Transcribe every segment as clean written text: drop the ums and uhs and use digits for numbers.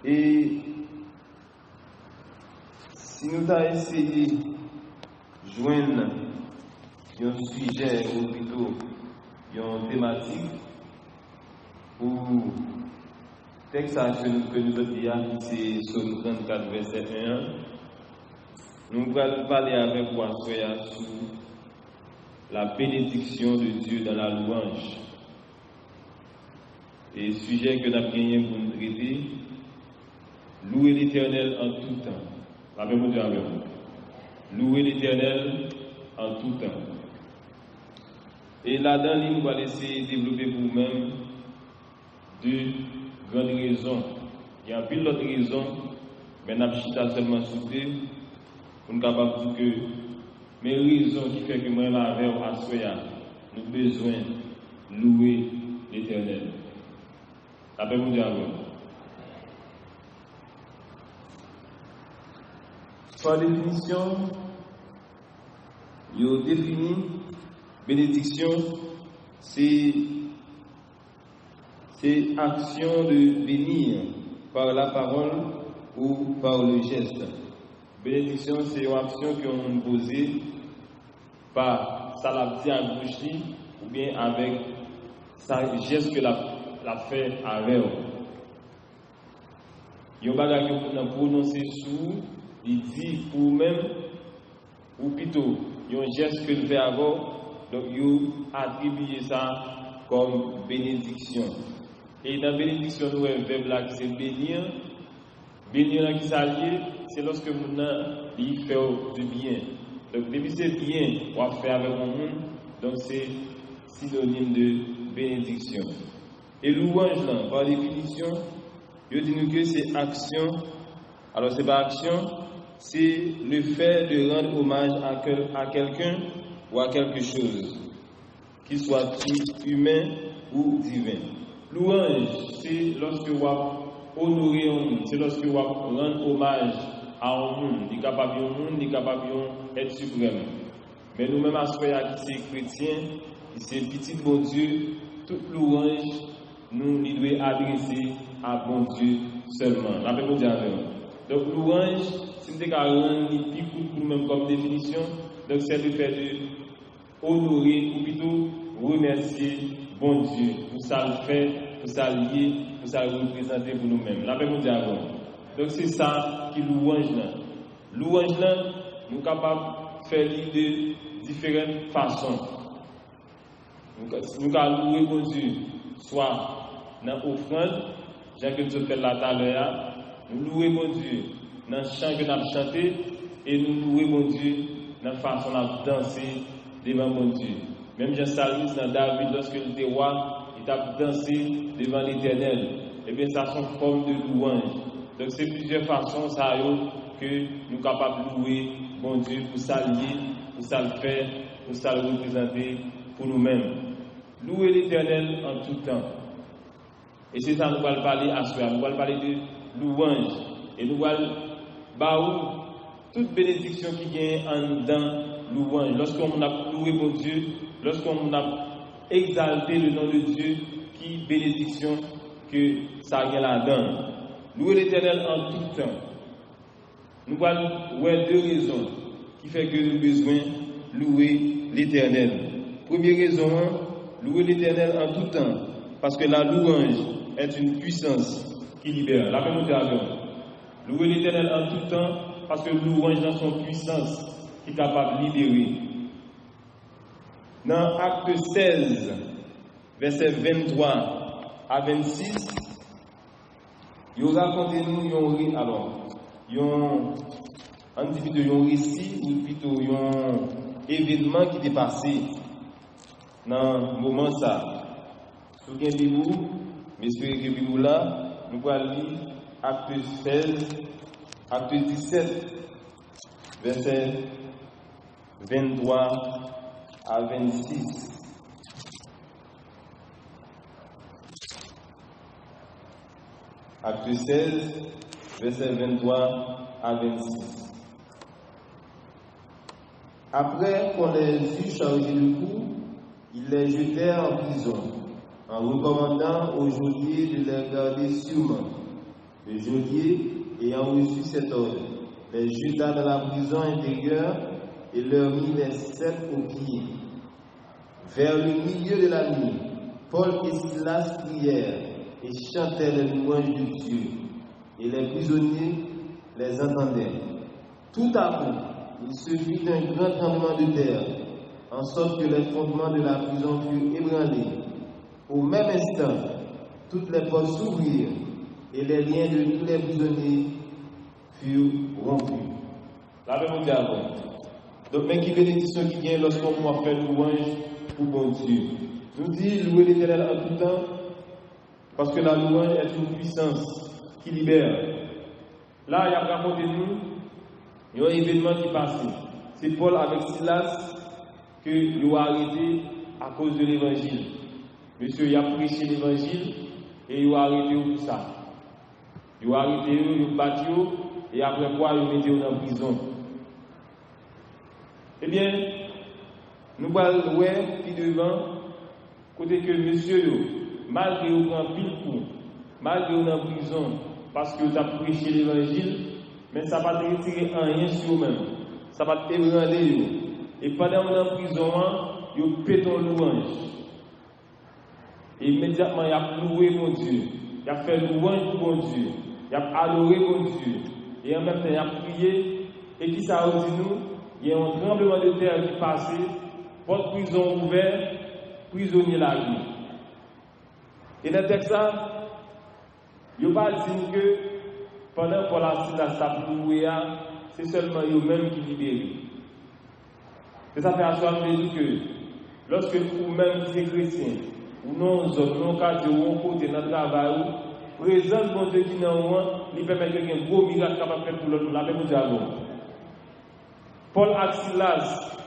Et si nous avons essayé de joindre un sujet ou plutôt une thématique pour le texte que nous avons dit, c'est Somme 34, verset 1, nous allons parler avec vous sur la bénédiction de Dieu dans la louange. Et le sujet que nous avons gagné pour nous traiter, louer l'Éternel en tout temps. La même chose avec vous. Louer l'Éternel en tout temps. Et là-dedans, nous allons essayer de développer pour vous-même deux grandes raisons. Il y a un peu d'autres raisons, mais nous avons seulement sur deux pour nous capables de dire que mes raisons qui font que moi, avec nous avons besoin de louer l'Éternel. La même chose avec vous. Par définition, il définit bénédiction, c'est action de bénir par la parole ou par le geste. Bénédiction, c'est une action qu'on pose par sa lapsie à bouche ou bien avec sa geste que la fait avec. Il y a un bagage que vous prononcez sous. Il dit pour même, ou plutôt, il y a un geste que le fait avant, donc il attribue ça comme bénédiction. Et dans la bénédiction, nous avons un verbe là qui c'est bénir. Bénir là qui s'allie, c'est lorsque nous il fait du bien. Donc, depuis c'est bien, on va faire avec mon monde, donc c'est synonyme de bénédiction. Et louange là, par définition, je dis nous que c'est action. Alors, c'est pas action. C'est le fait de rendre hommage à quelqu'un ou à quelque chose, qu'il soit humain ou divin. Louange, c'est lorsque vous honorez un monde, c'est lorsque vous rendez hommage à un monde, il est capable d'être suprême. Mais nous-mêmes, à ce qui c'est chrétien, qui c'est petit bon Dieu, toute louange, nous devons adresser à bon Dieu seulement. La même chose. Donc, louange, si nous avons un petit coup pour nous-mêmes comme définition, donc c'est le fait de honorer ou plutôt remercier bon Dieu pour ça le faire, pour ça lier, pour ça le représenter pour nous-mêmes. La même chose avant. Donc, c'est ça qui louange là. Louange là, nous sommes capables de faire de différentes façons. Nous pouvons louer bon Dieu, soit dans l'offrande, j'ai que nous faisons là tout à l'heure. Nous louons mon Dieu dans le chant que nous avons chanté et nous louons mon Dieu dans la façon dont nous avons dansé devant mon Dieu. Même Jean Salmis dans David, lorsque il était roi, il a dansé devant l'Éternel. Eh bien, ça c'est une forme de louange. Donc, c'est plusieurs façons ça, que nous sommes capables de louer mon Dieu pour s'allier, pour ça le faire, pour ça le représenter pour nous-mêmes. Louer l'Éternel en tout temps. Et c'est ça que nous allons parler à soi. Nous allons parler de louange. Et nous allons toute bénédiction qui vient en dedans louange. Lorsqu'on a loué mon Dieu, lorsqu'on a exalté le nom de Dieu, qui bénédiction que ça vient là-dedans. Louer l'Éternel en tout temps. Nous allons voir deux raisons qui font que nous avons besoin de louer l'Éternel. Première raison, louer l'Éternel en tout temps. Parce que la louange est une puissance qui libère. La même chose. Louer l'Éternel en tout temps, parce que louange dans son puissance qui est capable de libérer. Dans Acte 16, versets 23 à 26, il raconte nous un récit, ou plutôt un événement qui est passé dans le moment ça. Souvenez-vous, mais espérez que vous là, nous allons lire Acte 16, Acte 17, versets 23 à 26. Acte 16, versets 23 à 26. Après qu'on les eut chargés de coups, ils les jetèrent en prison, en recommandant aux geôliers de les garder sûrement. Le geôlier, ayant reçu cet ordre, les jeta dans la prison intérieure et leur mit les ceps aux pieds. Vers le milieu de la nuit, Paul et Silas prièrent et chantaient les louanges de Dieu, et les prisonniers les entendaient. Tout à coup, il se fit un grand tremblement de terre, en sorte que les fondements de la prison furent ébranlés. Au même instant, toutes les portes s'ouvrirent et les liens de tous les prisonniers furent rompus. La même diable. Donc, mais qui bénédiction qui vient lorsqu'on m'a fait louange pour bon Dieu. Nous dit louer l'Éternel en tout temps, parce que la louange est une puissance qui libère. Là, il y a raconté nous, il y a un événement qui passait. C'est Paul avec Silas que il a arrêté à cause de l'évangile. Monsieur, il a prêché l'évangile et il a arrêté tout ça. Il a arrêté, il a battu et après quoi, il a mis en prison. Eh bien, nous allons voir qui devant, côté que monsieur, malgré qu'il a pile coup, malgré qu'il est en prison, parce qu'il a prêché l'évangile, mais ça ne va pas retirer rien sur eux-mêmes. Ça va ébranler. Et pendant qu'on est en prison, il pète en louange. Et immédiatement, il a loué mon Dieu. Il a fait louange pour mon Dieu. Il a adoré mon Dieu. Et en même temps, il a prié. Et qui ça dit nous? Il y a un tremblement de terre qui passait, porte prison ouverte, prisonnier la vie. Et dans le texte, il n'y a pas dit que pendant que la Silas a loué, c'est seulement eux-mêmes qui libèrent. Et ça fait asseoir que lorsque vous-même qui êtes chrétiens, ou non, non, cadre, ou côté dans le travail, présente mon Dieu qui est en moi, il permet que un gros miracle capable de faire pour l'autre, la même dialogue. Paul et Silas,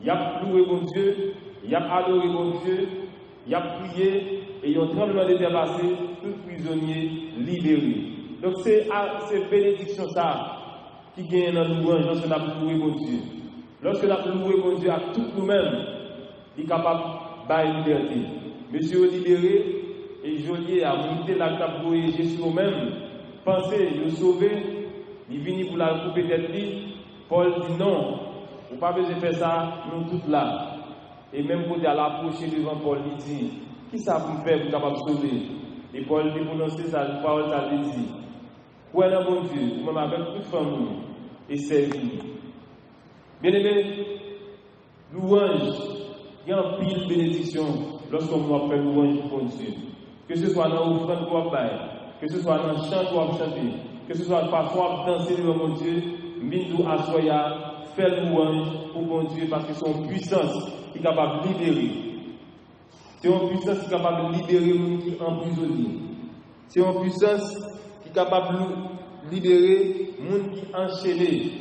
il a loué mon Dieu, il a adoré mon Dieu, il a prié, et il a tremblement de terre passé, tout prisonnier libéré. Donc c'est bénédiction ça qui gagne dans le louange lorsque nous avons loué mon Dieu. Lorsque nous avons loué mon Dieu à tout nous-mêmes, il est capable de liberté. Monsieur libéré et geôlier a monté la table pour Jésus nous-mêmes. Pensez, le sauver, il vient pour la couper tête. Paul dit non, vous n'avez pas besoin de faire ça, nous tous là. Et même pour aller approcher devant Paul, il dit, qui ça vous fait pour capable de sauver? Et Paul dit, prononcer sa parole, ça lui dit, croyez dans mon Dieu, vous-même avec toute famille, et servir. Bien aimé, louange, il y a un pile bénédiction lorsqu'on va faire louange pour Dieu. Que ce soit dans l'offrande qu'on va faire, que ce soit dans le chant qu'on va chanter, que ce soit parfois danser devant mon Dieu, Mindou Assoya, faire louange pour mon Dieu parce que son puissance est capable de libérer. C'est une puissance qui est capable de libérer les gens qui sont emprisonnés. C'est une puissance qui est capable de libérer les gens qui sont enchaînés.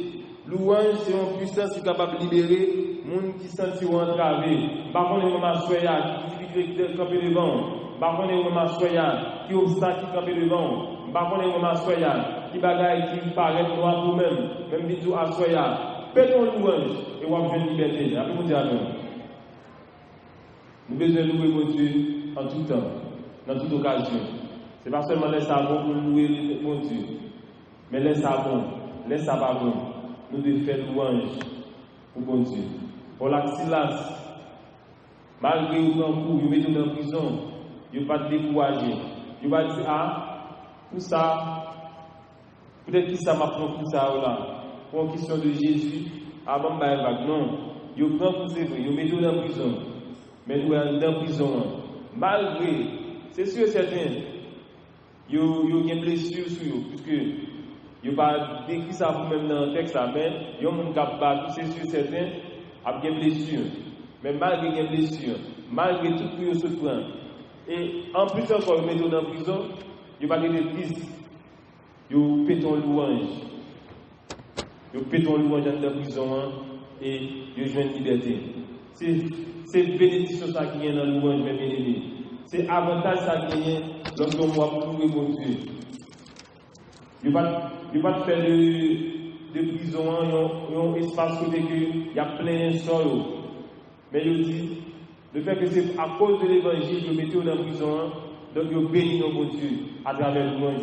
Louange, c'est une puissance qui est capable de libérer les gens qui sont entravés. Par contre, les mamans soya qui campent devant. Par contre, les mamans soya qui obstacle qui campent devant. Par contre, les mamans soya qui bagaille qui paraît noir pour même. Même bisous à soya. Pétons louange et on va une liberté. Après, vous dire nous devons louer mon Dieu en tout temps, dans toute occasion. Ce n'est pas seulement les savons pour louer mon Dieu, mais les savons, les savons, nous devons faire louange pour mon Dieu. Pour la Silas, malgré le grand coup, ils mettent dans la prison, ils ne pas décourager. Ils ne pas dire, ah, tout ça, peut-être que ça m'a pris tout ça là. Pour une question de Jésus, avant de faire non, ils prennent pour c'est vrai, ils mettent dans la prison. Mais nous sommes dans la prison. Malgré, c'est sûr et certain, il y a une blessure sur eux, puisque il n'y a pas décrit ça vous-même dans le texte, mais il y a un monde qui a battu, c'est sûr et certain, avec une blessure. Mais malgré une blessure, malgré tout ce que se prend, et en plus encore, ils mettent dans la prison, il n'y a pas de triste, ils pètent en louange. Ils pètent en louange dans la prison et ils jouent une liberté. C'est bénédiction ça qui est dans le louange, mes bien-aimés. C'est avantage ça qui est lorsqu'on va louer mon Dieu. Il ne va pas faire de prison, il y a un espace côté il y a plein de sol. Mais il dit, le fait que c'est à cause de l'évangile que vous mettez dans la prison, donc vous bénissez mon Dieu à travers le louange.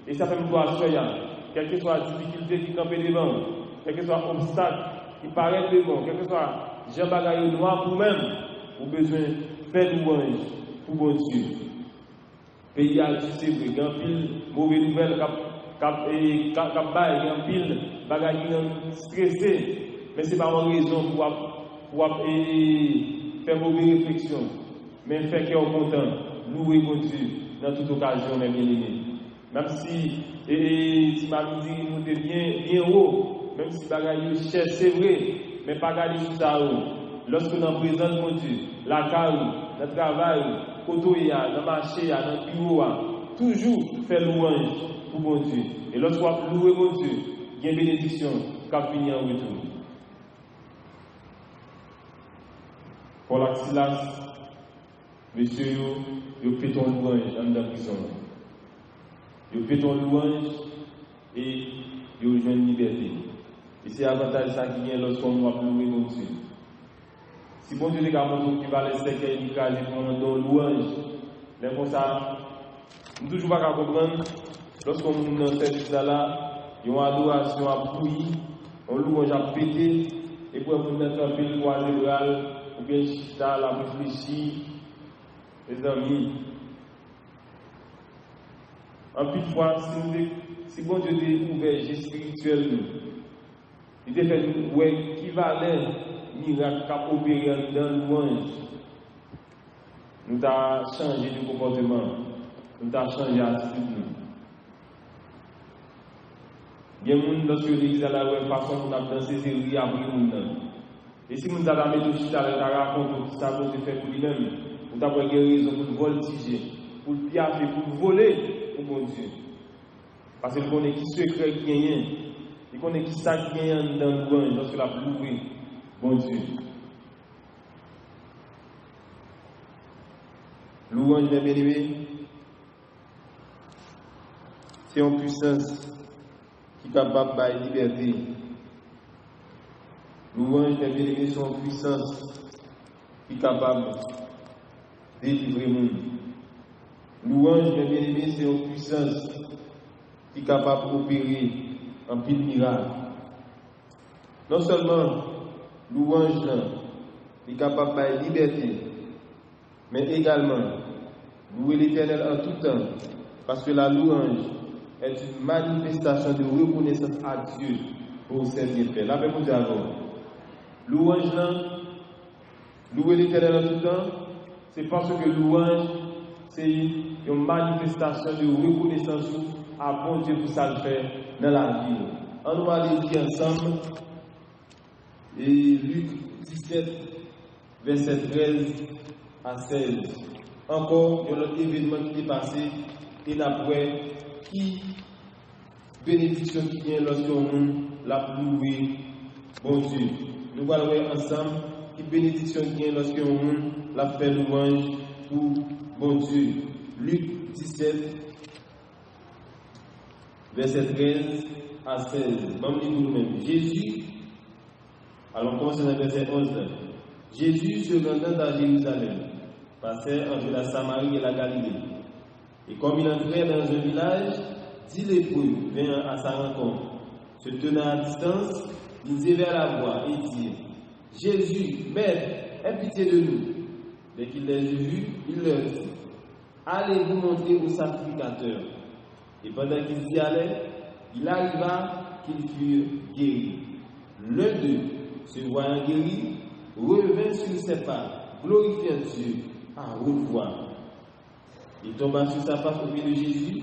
Et ça fait me voir soya, quelle que soit la difficulté qui campe devant, quel que soit l'obstacle qui paraît devant, quel que soit Jean Bagaille noir pour même, ou besoin de faire louange pour bon Dieu. Pays a dit c'est vrai, il y a pile mauvaise nouvelle cap pile bagaille stressé, mais c'est pas une raison pour faire mauvaise réflexion, mais faire cœur content, louer bon Dieu dans toute occasion, mes bien-aimés. Même si ma musique nous est bien haut, même si bagaille cher, c'est vrai, mais pas garder sous ça haut. Lorsque nous présente mon Dieu, la carrière, le travail, kotoya, dans le marché, dans le bureau, toujours faire louange pour mon Dieu. Et lorsqu'on va louer mon Dieu, il y a une bénédiction qui a fini en retour. Pour la Silas, monsieur, il fait ton louange en la prison. Il fait ton louange et il rejoint une liberté. Et c'est l'avantage ça qui vient lorsqu'on va louer mon Dieu. Si bon Dieu est capable qui va laisser qu'il écrase pour nous donner louange, mais comme ça, nous ne toujours pas comprendre, lorsqu'on est dans cette service-là, il y a une adoration à bouillir, on louange à péter, et pour nous mettre un peu le poids libéral, ou bien chita, la réfléchir, les amis. En plus de fois, si bon Dieu est ouvert spirituellement, il te fait nous équivalent miracle qui a opéré dans le louange. Nous avons changé de comportement, nous avons changé d'attitude. Il y a des gens lorsque l'église a la façon dont nous avons dansé, c'est rire après nous. Et si nous avons mis le chita, nous avons raconté tout ça qu'on fait pour lui-même, nous avons raison pour voltiger, pour piaffer, pour voler pour mon Dieu. Parce qu'il connaît qui secret qui gagne, il connaît qui ça qui gagne dans le louange lorsque la loué. Bon Dieu. Louange, mes bien-aimés, c'est une puissance qui est capable de liberté. Louange, mes bien-aimés, c'est une puissance qui est capable de délivrer le monde. Louange, mes bien-aimés, c'est une puissance qui est capable d'opérer en pile miracle. Non seulement louange est capable de liberté, mais également louer l'Éternel en tout temps, parce que la louange est une manifestation de reconnaissance à Dieu pour ses bienfaits. La même chose avant. Louange, louer l'Éternel en tout temps, c'est parce que louange, c'est une manifestation de reconnaissance à bon Dieu pour ça le faire dans la vie. On va aller dire ensemble. Et Luc 17, verset 13 à 16. Encore, il y a un autre événement qui est passé, et après, qui bénédiction qui vient lorsqu'on l'a loué, bon Dieu. Nous allons voir ensemble qui bénédiction qui vient lorsqu'on l'a fait louange pour bon Dieu. Luc 17, verset 13 à 16. Même nous-mêmes. Jésus. Alors, commençons dans le verset 11. Jésus se rendant à Jérusalem, passait entre la Samarie et la Galilée. Et comme il entrait dans un village, 10 lépreux vinrent à sa rencontre. Se tenant à distance, ils élevèrent la voix et dirent: Jésus, Maître, aie pitié de nous. Dès qu'il les eut vus, il leur dit: Allez vous montrer au sacrificateur. Et pendant qu'ils y allaient, il arriva qu'ils furent guéris. L'un d'eux, se voyant guéri, revint sur ses pas, glorifiant Dieu à haute voix. Il tomba sur sa face au pied de Jésus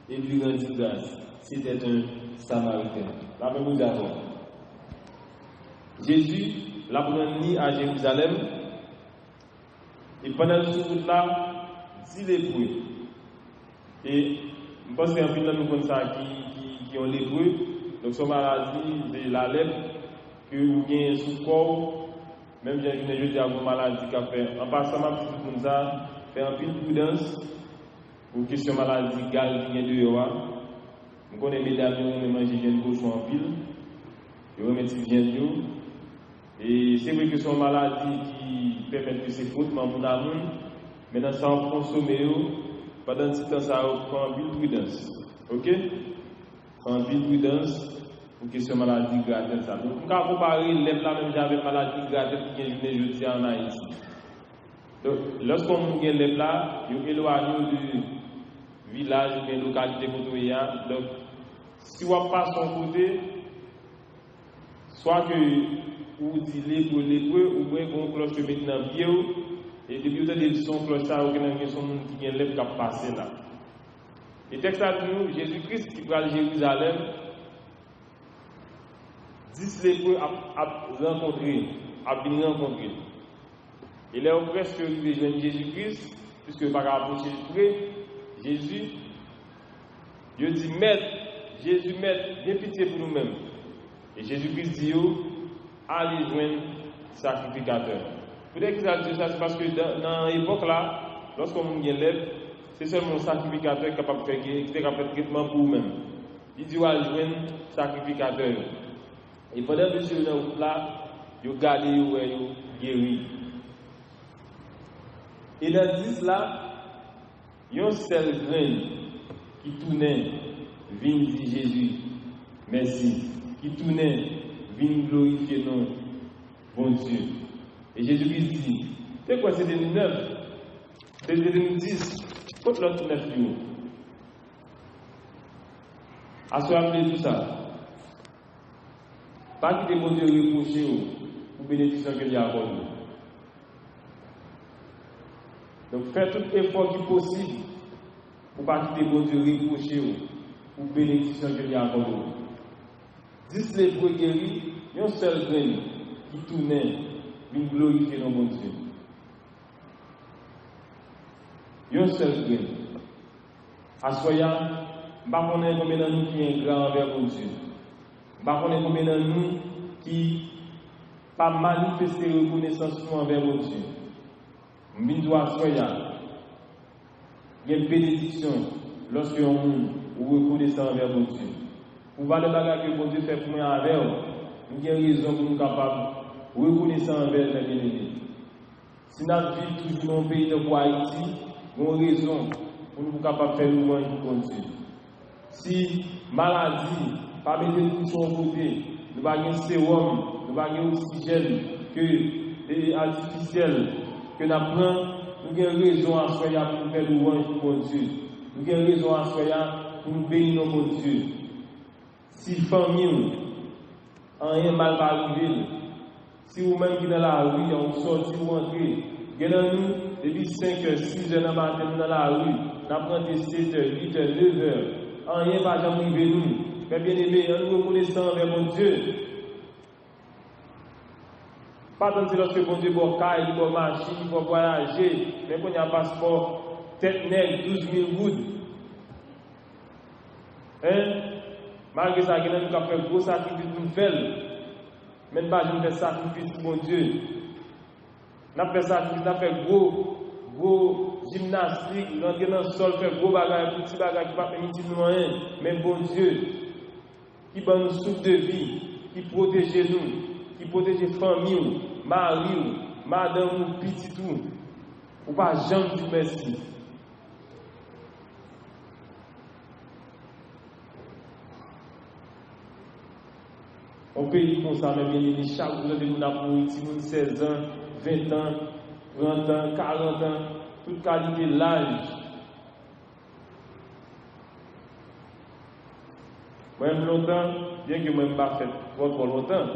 et lui rendit grâce. C'était un Samaritain. La même chose avant. Jésus l'a pris à Jérusalem et pendant ce route-là, 10 lépreux. Et je pense qu'il y a un peu de comme ça qui ont lépreux. Donc, son maladie, c'est la lèpre. Que vous avez sous corps, même j'ai une jeudi à vos maladies qu'a fait. En passant, ma petite comme ça, faire un peu de prudence pour question maladie gale qui vient de dehors. Vous connaissez mes amis, on mange bien cochon en pile. Je remercie bien Dieu. Et c'est vrai que c'est une maladie qui permet que c'est faute, mais mon amour, maintenant ça va consommer pendant ce temps, ça prend une prudence. Ok? En pile prudence pour question maladie grave ça. Donc, on va comparer les là même j'avais maladie grave qui est jeudi en Haïti. Donc, lorsqu'on a les là, ils sont éloignés du village, de localité côté. Donc, si on passe son côté, soit que ou dit lépreux lépreux, ou bien qu'on cloche de mettre dans le pied, et depuis vous avez dit son cloche ça, ou qu'il y a son monde qui vient lèvre qui a passé là. Et texte à nous, Jésus-Christ qui va à Jérusalem, 10 lépreux à rencontrer, à venir rencontrer. Il est presque arrivé de Jésus-Christ, puisque par rapport à Jésus, Jésus, Dieu dit, Maître, Jésus, Maître, viens pitié pour nous-mêmes. Et Jésus-Christ dit, allez joindre sacrificateur. Peut-être qu'il a dit ça, c'est parce que dans l'époque là, lorsqu'on y élève, c'est seulement le sacrificateur qui est capable de faire traitement pour vous-même. Il dit, allez joindre sacrificateur. Et pendant que monsieur est là, il a gardé, il a guéri. Et dans 10 là, il y a un seul grain qui tournait, vient dire Jésus, merci, qui tournait, vient glorifier non, bon Dieu. Et Jésus-Christ dit, c'est quoi, c'était 9, c'était 10, contre l'autre 9 jours. À ce moment tout ça, pas qu'il ait bon Dieu reprocher pour bénéficier que Dieu a accordé. Donc, faites tout effort qui est possible pour ne pas quitter bon Dieu reprocher pour bénéficier que Dieu a accordé. 10 lépreux guéris, il y a un seul grain qui tournait, une glorifier dans bon Dieu. Il y a un seul grain. À soya, je ne sais pas combien de nous qui est grand envers bon Dieu. Je ne sais pas combien de nous qui pas manifester reconnaissance envers mon Dieu. M'bindwa soya, il y a une bénédiction lorsque on reconnaissant envers mon Dieu. Pour voir les bagages que mon Dieu fait pour moi avec nous, il y a une raison pour nous capables de reconnaissant envers les bien-aimés. Si nous vivons toujours dans le pays de Haïti, nous avons raison pour nous capables de faire le moins pour mon Dieu. Si maladie, pas mettre tout sur côté, nous avons un sérum, nous avons un oxygène que artificiel, que nous avons raison à soya pour nous faire louange pour mon Dieu. Nous avons raison à soya pour nous bénir mon Dieu. Si famille, rien mal va arriver, si vous-même qui dans la rue, on sort, si vous entrez, nous, depuis 5 h, 6 h dans matin dans la rue, nous apprenons 7 h, 8 h, 9 h, rien va jamais arriver nous. Mais bien aimé, nous reconnaissons envers mon Dieu. Pas tant que lorsque bon Dieu va caille, il va marcher, il va voyager, mais quand il y a un passeport, tête nègre, 12 000 gouttes. Malgré ça, il y a des gens qui fait gros sacrifice pour nous faire. Même pas, je fais sacrifice pour mon Dieu. Nous fait sacrifice, nous fait gros gymnastique, rentrer dans le sol, faire gros bagages, petits bagages qui ne permettent pas de nous rien. Mais bon Dieu, qui donne nous souffle de vie, qui protège nous, qui protège les familles, mari, madame, petit tout. Ou pas jamais dire merci. On pays comme ça, mais bien chaque jour de nous avons 16 ans, 20 ans, 30 ans, 40 ans, toute qualité l'âge. Même longtemps, bien que je n'ai pas fait trop longtemps,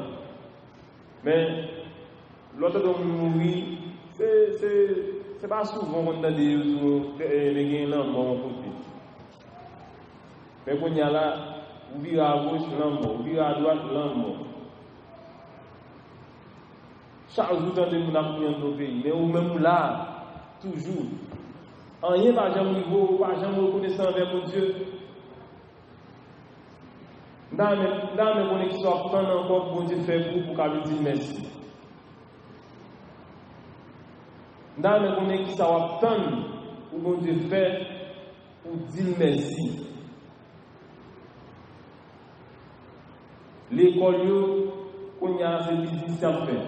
mais l'autre dont nous mourons, c'est pas souvent qu'on a des gens bon côté. Mais quand il y a là, vous virez à gauche, l'ambo, vous virez à droite, l'ambo. Chaque jour, dans nous avons dans nos pays, mais même là, toujours, en rien pas jamais niveau, pas jamais reconnaissant envers mon Dieu. Dans mes connexions, prendre encore pour Dieu faire pour qu'il dise merci. Dans mes connexions, ça va prendre pour Dieu faire pour dire merci. L'école, qu'on y a, c'est business à faire.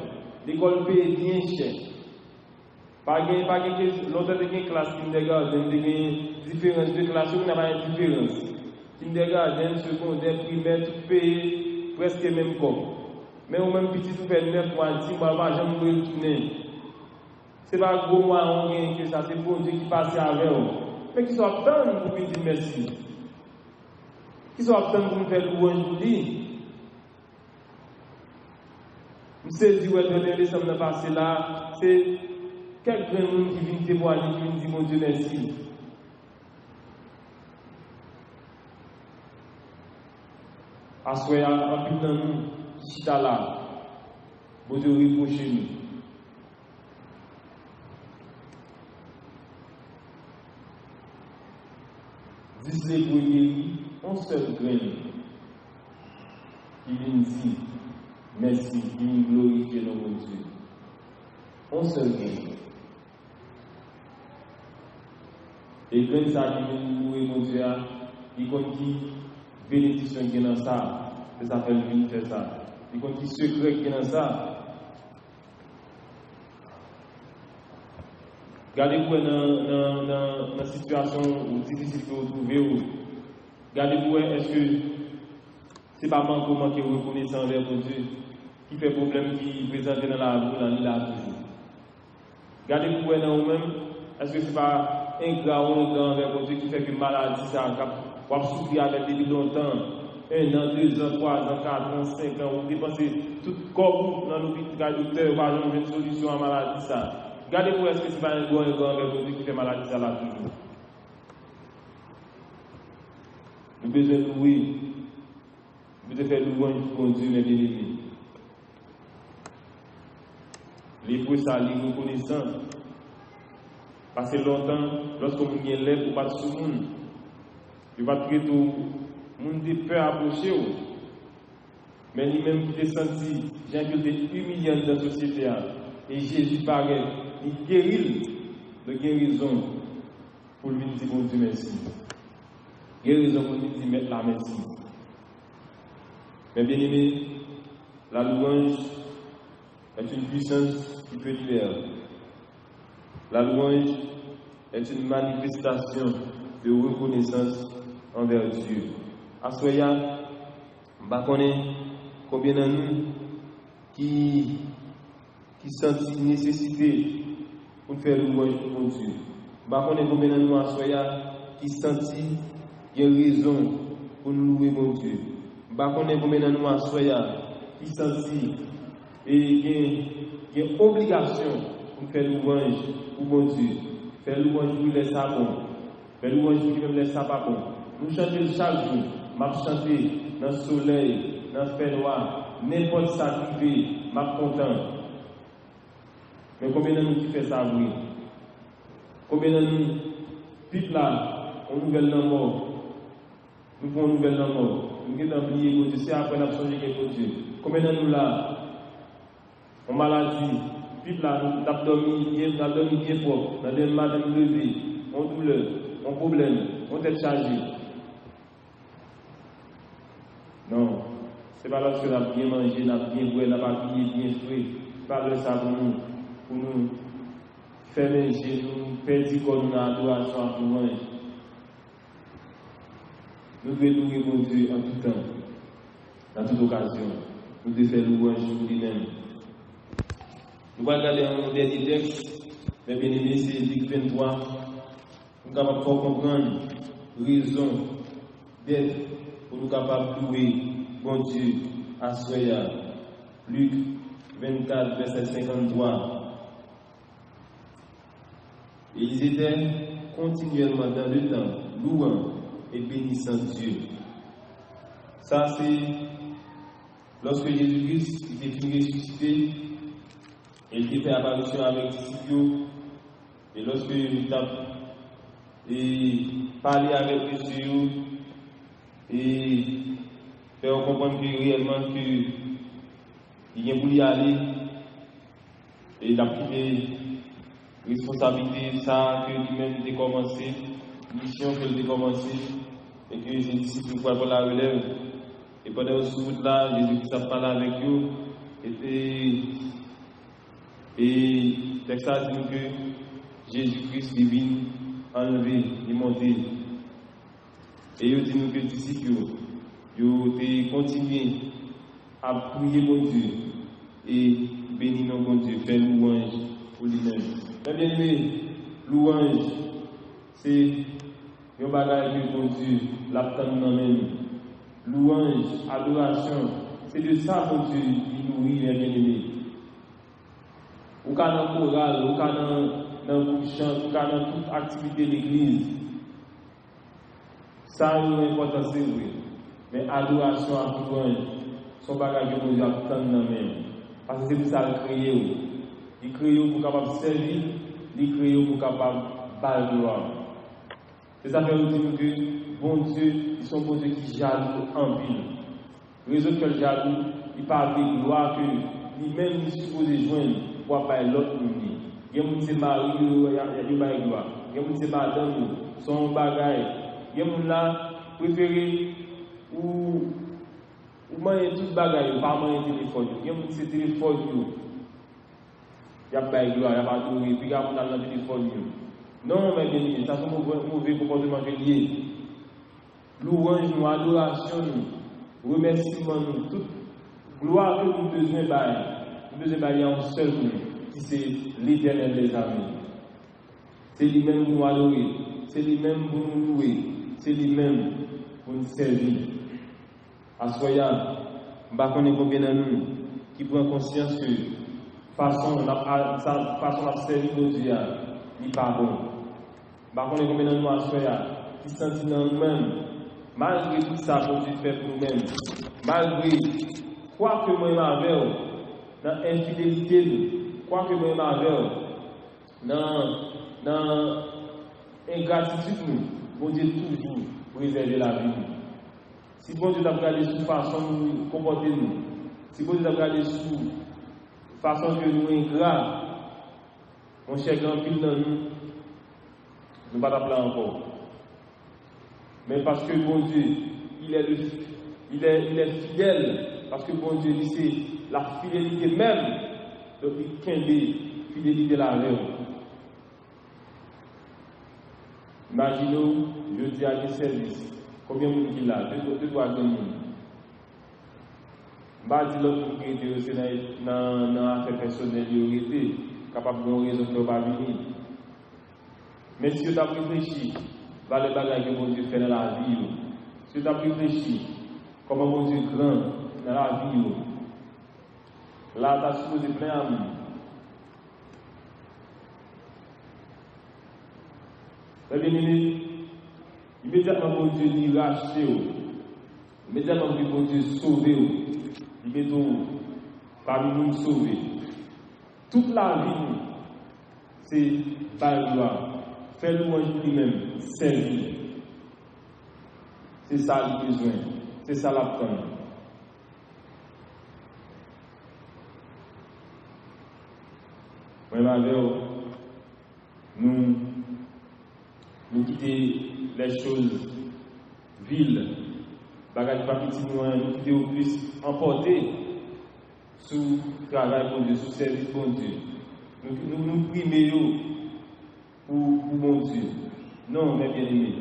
L'école paye bien cher. Pas l'autre de classe qui me regarde, il y a une différence de classe, on n'a pas une différence. kindergarten, secondaire, primaire, tout payé, presque même comme. Mais au même petit, tout fait 9 mois, 10 mois, j'aime me retourner. Ce n'est pas gros mois, on gagne que ça, c'est bon Dieu qui passe avec eux. Mais qui sont attendus pour lui dire merci. Qui sont attendus pour me faire louange pour lui. Je sais que le dernier décembre passé là, c'est quelqu'un qui vient témoigner, qui vient dire mon Dieu merci. Assoya, en plus de nous, qui sont là, bon Dieu reproche nous. Dis-les pour guérir, on seul graine qui vient dire merci, qui vient glorifier notre Dieu. On seul graine. Et graine ça qui vient louer mon Dieu, il compte qui bénédiction qui est dans ça, c'est ça fait lui faire ça. Il compte qui secret qui est dans ça. Regardez-vous dans la situation difficile que vous trouvez. Regardez-vous, est-ce que ce n'est pas manquement qui est reconnaissant envers mon Dieu qui fait problème qui présente dans la vie, dans l'île toujours. Regardez-vous dans vous-même, est-ce que ce n'est pas ingrat ou ingrat envers mon Dieu qui fait que maladie, ça va souffrir avec depuis longtemps, 1 an, 2 ans, 3 ans, 4 ans, 5 ans, vous dépensez tout corps dans l'hôpital, docteur, par exemple, une solution à la maladie, ça. Regardez-vous, est-ce que ce n'est pas un grand avec mon Dieu qui fait maladie, ça là toujours. Nous avons besoin de louer, nous devons faire louange pour Dieu, mes bien-aimés. Les fous, ça, les reconnaissants. Parce que longtemps, lorsqu'on est lève, on va tout le monde. Il va traiter tout le monde de peur approcher. Mais lui-même qui est senti, j'ai que des humiliants dans la société. Et Jésus paraît, il guérit de guérison pour lui dire bon Dieu merci. Guérison pour lui dire mettre la merci. Mais bien aimé, la louange est une puissance qui peut libérer. La louange est une manifestation de reconnaissance envers Dieu. Assoya, je connais combien de nous qui sentent une nécessité pour faire louange pour Dieu. Je connais combien de nous Assoya qui sentent une raison pour nous louer mon Dieu. Je connais combien de nous Assoya qui sentent une obligation pour faire louange pour mon Dieu. Faire louange pour les savons. Faire louange pour qui même les savons. Nous chantons chaque jour. Je chante dans le soleil, dans le fait noir. N'importe ça qui fait, je suis content. Mais combien de nous qui fait ça, oui? Combien de nous, vite là, on nouvelle dans mort. Nous faisons une nouvelle dans mort. Nous avons oublié que c'est après la changé quelque Dieu. Combien de nous là, en maladie, vite là, nous avons dormi bien propre, nous avons madame levée, on douleur, on problème, on est chargé. Non, ce n'est pas lorsque nous avons bien mangé, nous avons bien boire, nous avons bien frais. Pas le ça pour nous faire manger, nous faire dire qu'on a adoration à tout manger. Nous devons louer mon Dieu en tout temps, dans toute occasion. Nous devons faire louange pour lui-même. Nous allons regarder un dernier texte, mais bien aimé, c'est Luc 23. Nous sommes capables de comprendre la raison d'être pour nous capables de louer bon Dieu à Soya. Luc 24, verset 53. Et ils étaient continuellement dans le temps, louant et bénissant Dieu. Ça, c'est lorsque Jésus-Christ était fini ressuscité, il était fait apparition avec les disciples, et lorsque il a parlé avec les disciples, et faire comprendre que réellement il vient pour y aller, et il a pris des responsabilités, ça que lui-même a commencé, mission qu'il a commencé, et que ses disciples pouvaient prendre la relève. Et pendant ce route-là, Jésus-Christ a parlé avec eux, et le texte a dit que Jésus-Christ est venu enlever, il monter. Et il dit nous que disciples, ils continué à prier mon Dieu et bénir mon Dieu, faire louange pour lui-même. Très bien aimé, louange, c'est un bagage que mon Dieu l'attend dans même. Louange, adoration, c'est de ça mon Dieu il nourrit les bien-aimés. Ou quand dans le choral, ou quand dans le groupe chant, ou quand dans toute activité de l'église, ça a une importance, c'est vrai. Mais adoration à louange, son bagage que mon Dieu attend dans même. Parce que c'est pour ça qu'il crée. Il crée pour capable servir, il crée pour capable battre gloire. C'est ça fait dire que bon Dieu, ils sont bon Dieu qui jaloux en pile. Le réseau que jaloux, il parle de gloire que lui-même il supposé joindre pour pas l'autre monde. Il y a mon mari, il y a gloire. Il y a mon madame, son bagage. Il y a mon là préféré ou manger tout bagage, pas manger téléphone. Il y a mon téléphone. Il y a pas gloire, il y a pas de puis il y a mon dans le téléphone. Non, mais bien, ça c'est un mauvais comportement que lié. Louange, nous, adoration, nous, remerciement, nous, toute gloire que nous avons besoin de un seul nom, qui c'est l'Éternel des armées. C'est lui-même pour nous adorer, c'est lui-même pour nous louer, c'est lui-même pour nous servir. À Soya, je ne sais pas combien de nous qui prend conscience que façon de servir nos dieux, il n'est pas bon. Par contre, combien de nous à Soya qui sentent dans nous-mêmes, malgré tout ça que Dieu fait pour nous-mêmes, malgré quoi que moi m'avais dans l'infidélité, quoi que moi m'avais dans l'ingratitude, bon Dieu toujours préserver la vie. Si bon Dieu t'a regardé sous façon de nous comporter, si bon Dieu t'a regardé sous façon que nous ingrats, mon cher grand pile dans nous, nous ne pas t'appeler encore. Mais parce que bon Dieu, il est fidèle, parce que bon Dieu, c'est la fidélité même, donc il tient des fidélités la rêve. Imaginons, je dis à des services, combien de monde il a, 2-3 monde. Je ne vais pas dire l'autre qui était aussi dans l'affaire personnelle, il était capable de nous raison de ne pas venir. Mais si tu as réfléchi, dans les bagages que mon Dieu fait dans la vie, si tu as réfléchi, comment mon Dieu grand dans la vie, là tu as supposé plein d'amour. Bien-aimé, immédiatement mon Dieu dit racheter, immédiatement mon Dieu sauver, il met parmi nous sauver. Toute la vie, c'est par gloire. Faire louange lui-même, servir. C'est ça le besoin, c'est ça l'attente. Moi, nous quitter les choses viles, bagages pas petits, nous quitter au plus emporter sous travail pour Dieu, sous service pour Dieu. Nous prions pour mon Dieu. Non, mes bien-aimés.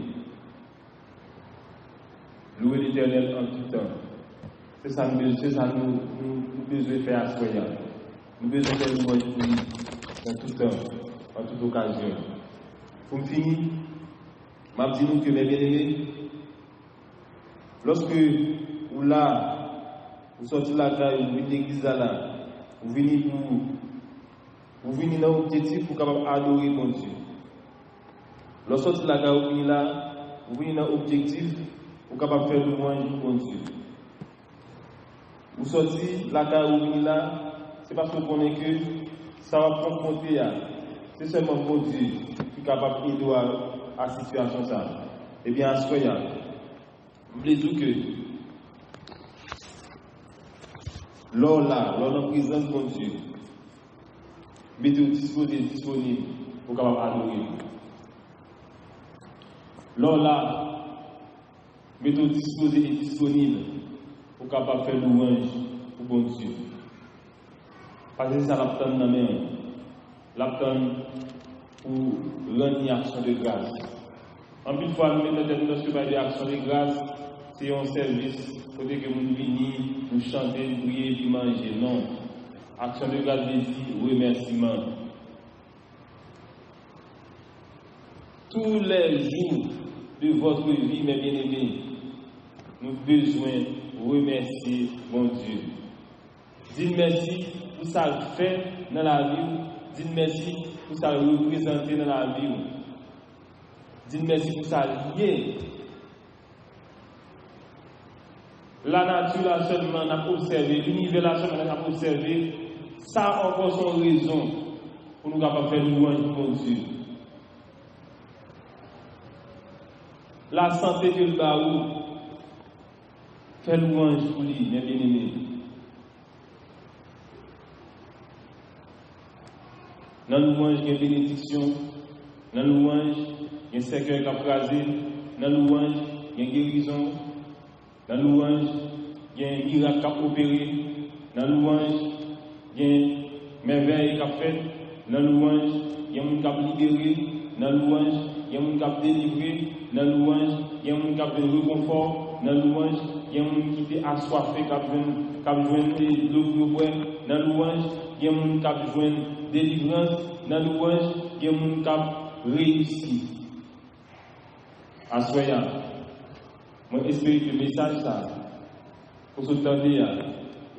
Louer l'Éternel en tout temps. C'est ça que nous devons faire à Soya. Nous devons faire louange pour lui en tout temps, en toute occasion. Pour finir, je dis nous que mes bien-aimés, lorsque vous sortez de la caille, vous venez de l'église là, vous venez dans l'objectif pour capable adorer mon Dieu. Lorsque vous sortez de la caille, vous venez dans l'objectif pour capable faire louange pour mon Dieu. Vous sortez de la caille, vous venez là, c'est parce que vous connaissez que ça va confronter à. C'est seulement mon Dieu qui est capable d'aider à la situation ça. Eh bien, à ce moment-là, vous voulez dire que lors de la présence de mon Dieu, mettez-vous disponible pour capable adorer. Lors là, mettez-vous disponible pour capable faire louange pour mon Dieu. Parce que c'est ça l'attend dans la main. L'attend pour rendre une action de grâce. En plus, fois, nous mettons lorsque par action de grâce, c'est un service, côté que nous venons, nous chanter, nous prier, puis manger. Non. Action de grâce veut dire remerciement. Tous les jours de votre vie, mes bien-aimés, nous avons besoin de remercier mon Dieu. Dites merci pour ça le fait dans la vie. Dites merci pour ça le représenter dans la vie. Dites merci pour ça lié. La nature là seulement n'a observé, l'univers là seulement n'a observé. Ça encore son raison pour nous capables faire louange pour mon Dieu. La santé que le baou fait louange pour lui, mes bien-aimés. Dans la louange, il y a bénédiction. Dans la louange, il y a un cercueil qui a crasé. Dans la louange, il y a une guérison. Dans la louange, il y a un miracle qui a opéré. Dans la louange, il y a une merveille qui a fait. Dans la louange, il y a un monde qui a libéré. Dans la louange, il y a un monde qui a délivré. Dans la louange, il y a un monde qui a besoin de réconfort. Dans la louange, il y a un monde qui est assoiffé, qui a besoin de l'eau pour boire. Dans la louange, il y a un monde qui a besoin de délivrance. Dans la louange, il y a un monde qui a réussi. Assoyant. Moi, j'espère que le message, ça, pour ce temps-là,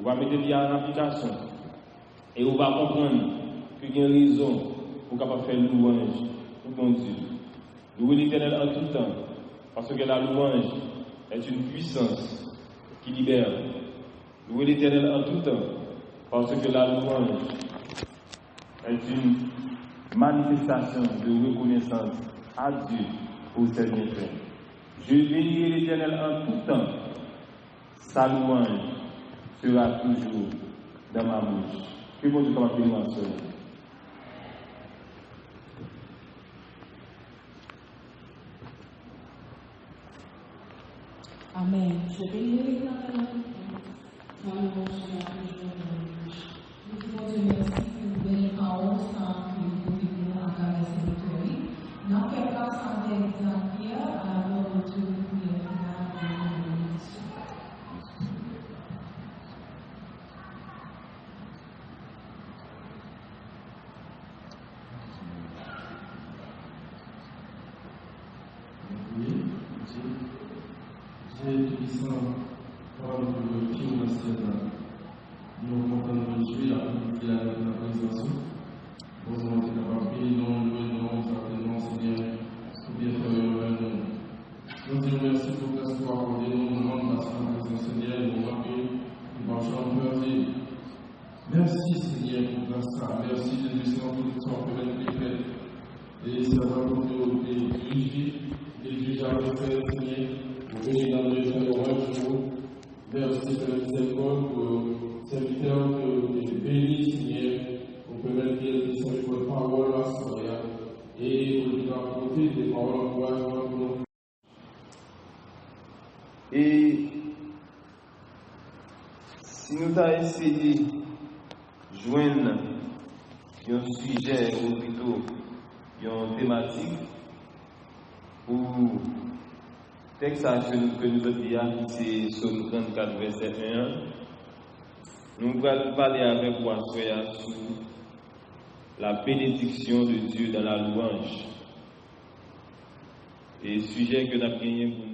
on va mettre en application. Et on va comprendre qu'il y a une raison pour capable faire louange pour mon Dieu. Louer l'Éternel en tout temps, parce que la louange est une puissance qui libère. Louer l'Éternel en tout temps, parce que la louange est une manifestation de reconnaissance à Dieu pour ses bienfaits. Je bénirai l'Éternel en tout temps. Sa louange sera toujours dans ma bouche. Que bon Dieu soit béni en cela. Amen. Je bénirai l'Éternel. Sa louange sera toujours dans ma bouche. Nous disons Dieu merci pour une belle parole sans que nous pouvons encaresser notre vie. N'en fais pas sans exemple à la mort de Dieu pour les finales de la bénédiction. Dieu puissant, parole de Dieu national. Nous comptons de Dieu la présence. Nous avons été capables de nous certainement, Seigneur, pour bien faire nous. Nous disons merci pour que ce soit accordé, nous demandons la présence, Seigneur, et nous rappelons, nous marchons en peur. Merci, Seigneur, pour ça. Merci de nous laisser en tout temps pour être fait. Et ça va pour nous diriger, à le faire, Seigneur. Vous venez dans le jour, merci de la miséricorde pour serviteur de béni, Seigneur, pour permettre de servir votre parole à Soria et pour nous apporter des paroles encourageantes pour nous. Et si nous avons essayé de joindre un sujet ou plutôt une thématique pour texte que nous avons dit, c'est Somme 34, verset 1. Nous allons parler avec vous sur la bénédiction de Dieu dans la louange. Et sujet que nous avons gagné pour